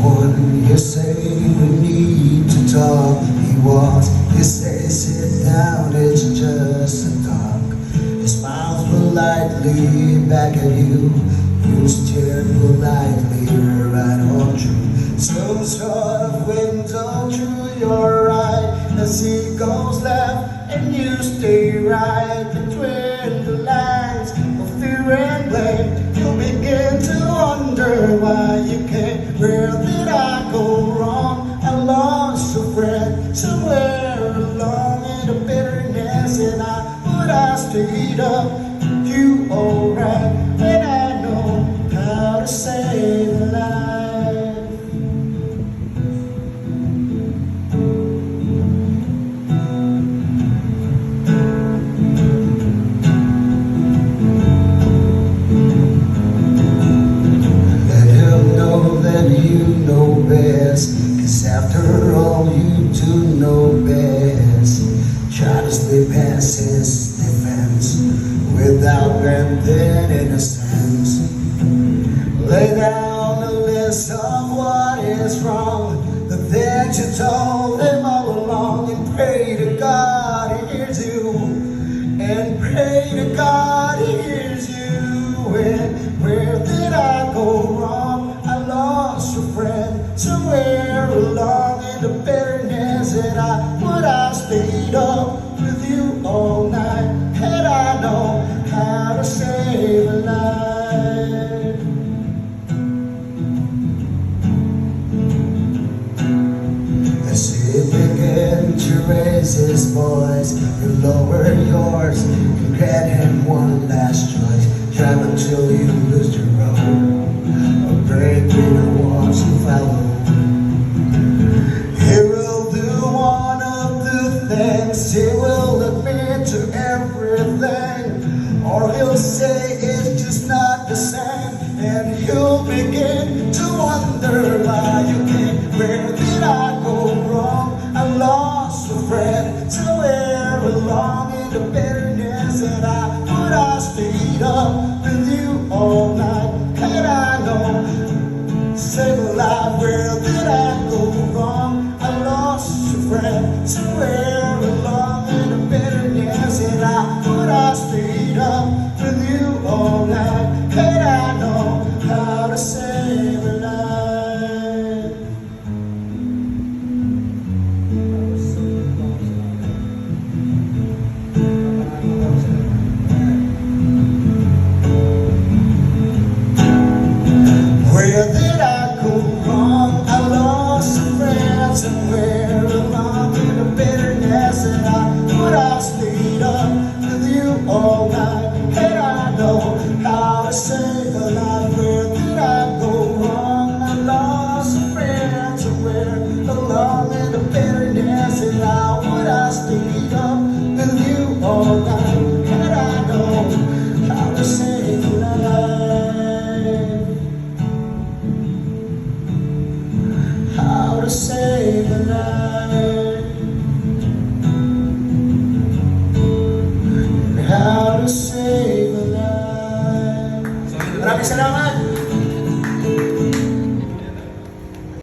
one. You say we need to talk. He walks, you say sit down, it's just a talk. His smiles politely back at you. You stare politely right on through some sort of window through your eye. As he goes left and you stay right between the lines of fear and blame. You begin to wonder why you can't. Where did I go wrong? I lost a friend somewhere along in the bitterness, and I stayed up. You alright, and I know how to save a life. Let him know that you know best, 'cause after all you do know best. Try to slip past his defense without granting innocence. Lay down a list of what is wrong, the things you told him all along, and pray to God he hears you, and pray to God he hears you. And where did I go wrong? I lost a friend somewhere along in the bitterness, and I stayed up with you all night, had I known how to save a life. As he began to raise his voice, you lower yours and grant him one last choice. Drive until you lose your road, or break through the walls and follow. He will do one of the things, he will admit to everything, or he'll say it's just not the same, and you'll begin to wonder why you can't. Where did I go wrong? I lost a friend somewhere along in the bitterness, and I stayed up with you all night, and I know save a life. Where did I go wrong? I lost a friend somewhere along in the bitterness, and I stayed up with you all night, and I know how to save a life. Where did I go wrong? I lost a friend somewhere along in the bitterness, and I stayed up with you all night, and I know how to save a life. Where did I go wrong? I lost a friend somewhere along in the bitterness, and I stayed up with you all night, and I know how to save a life. How to save a life.